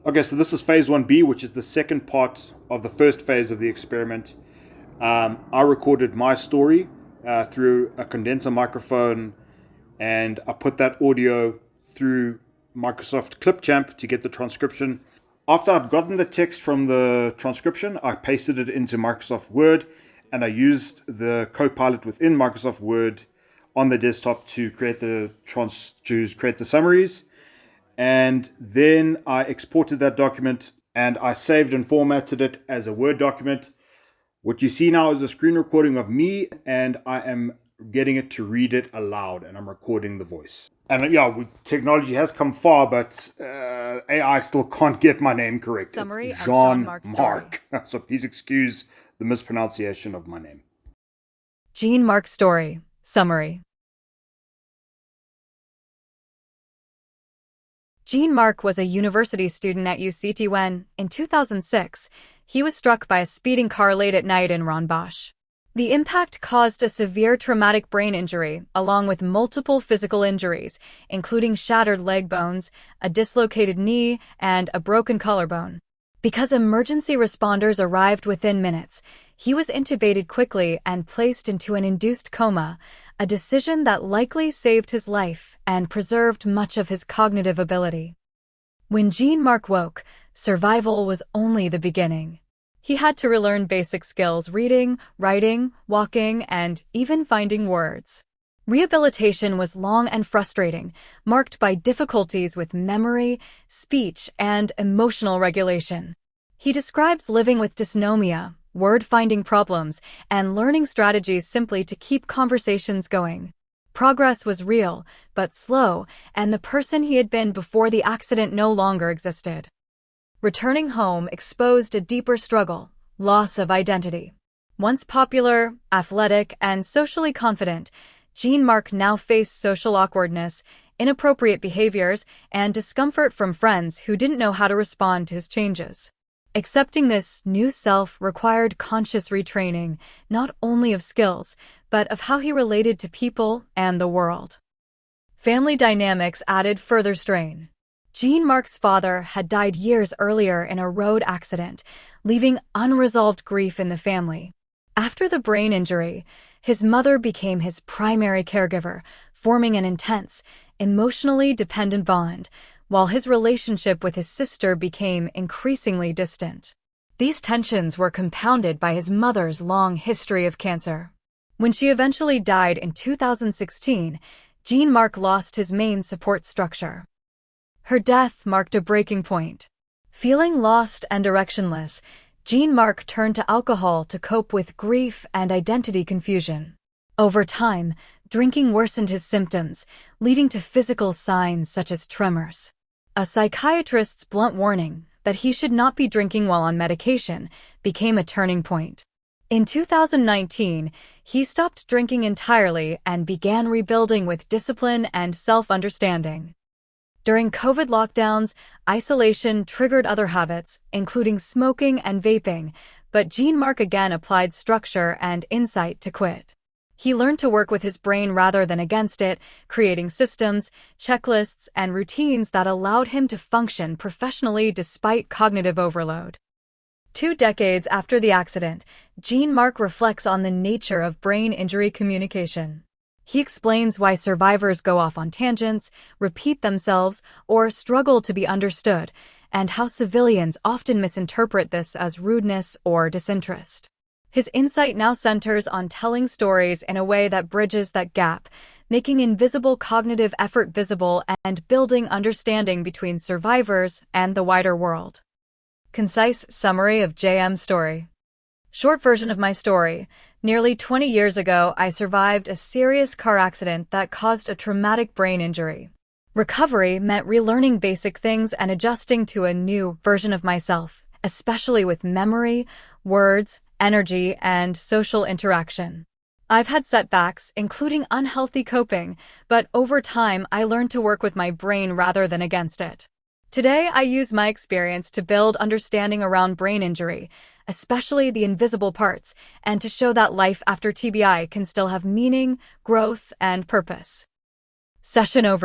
Okay, so this is phase 1B, which is the second part of the first phase of the experiment. I recorded my story through a condenser microphone, and I put that audio through Microsoft Clipchamp to get the transcription. After I'd gotten the text from the transcription, I pasted it into Microsoft Word, and I used the Copilot within Microsoft Word on the desktop to create the summaries. And then I exported that document and I saved and formatted it as a Word document. What you see now is a screen recording of me, and I am getting it to read it aloud, and I'm recording the voice. And yeah, technology has come far, but AI still can't get my name correct. Summary it's of Jean-Marc's Jean-Marc. So please excuse the mispronunciation of my name. Jean-Marc's story. Summary. Jean-Marc was a university student at UCT when, in 2006, he was struck by a speeding car late at night in Rambach. The impact caused a severe traumatic brain injury, along with multiple physical injuries, including shattered leg bones, a dislocated knee, and a broken collarbone. Because emergency responders arrived within minutes, he was intubated quickly and placed into an induced coma, a decision that likely saved his life and preserved much of his cognitive ability. When Jean-Marc woke, survival was only the beginning. He had to relearn basic skills: reading, writing, walking, and even finding words. Rehabilitation was long and frustrating, marked by difficulties with memory, speech, and emotional regulation. He describes living with dysnomia, word-finding problems, and learning strategies simply to keep conversations going. Progress was real, but slow, and the person he had been before the accident no longer existed. Returning home exposed a deeper struggle: loss of identity. Once popular, athletic, and socially confident, Jean-Marc now faced social awkwardness, inappropriate behaviors, and discomfort from friends who didn't know how to respond to his changes. Accepting this new self required conscious retraining, not only of skills, but of how he related to people and the world. Family dynamics added further strain. Jean-Marc's father had died years earlier in a road accident, leaving unresolved grief in the family. After the brain injury, his mother became his primary caregiver, forming an intense, emotionally dependent bond, while his relationship with his sister became increasingly distant. These tensions were compounded by his mother's long history of cancer. When she eventually died in 2016, Jean-Marc lost his main support structure. Her death marked a breaking point. Feeling lost and directionless, Jean-Marc turned to alcohol to cope with grief and identity confusion. Over time, drinking worsened his symptoms, leading to physical signs such as tremors. A psychiatrist's blunt warning that he should not be drinking while on medication became a turning point. In 2019, he stopped drinking entirely and began rebuilding with discipline and self-understanding. During COVID lockdowns, isolation triggered other habits, including smoking and vaping, but Jean-Marc again applied structure and insight to quit. He learned to work with his brain rather than against it, creating systems, checklists, and routines that allowed him to function professionally despite cognitive overload. 2 decades after the accident, Jean-Marc reflects on the nature of brain injury communication. He explains why survivors go off on tangents, repeat themselves, or struggle to be understood, and how civilians often misinterpret this as rudeness or disinterest. His insight now centers on telling stories in a way that bridges that gap, making invisible cognitive effort visible and building understanding between survivors and the wider world. Concise summary of JM's story. Short version of my story. Nearly 20 years ago, I survived a serious car accident that caused a traumatic brain injury. Recovery meant relearning basic things and adjusting to a new version of myself, especially with memory, words, energy, and social interaction. I've had setbacks, including unhealthy coping, but over time I learned to work with my brain rather than against it. Today, I use my experience to build understanding around brain injury, especially the invisible parts, and to show that life after TBI can still have meaning, growth, and purpose. Session over.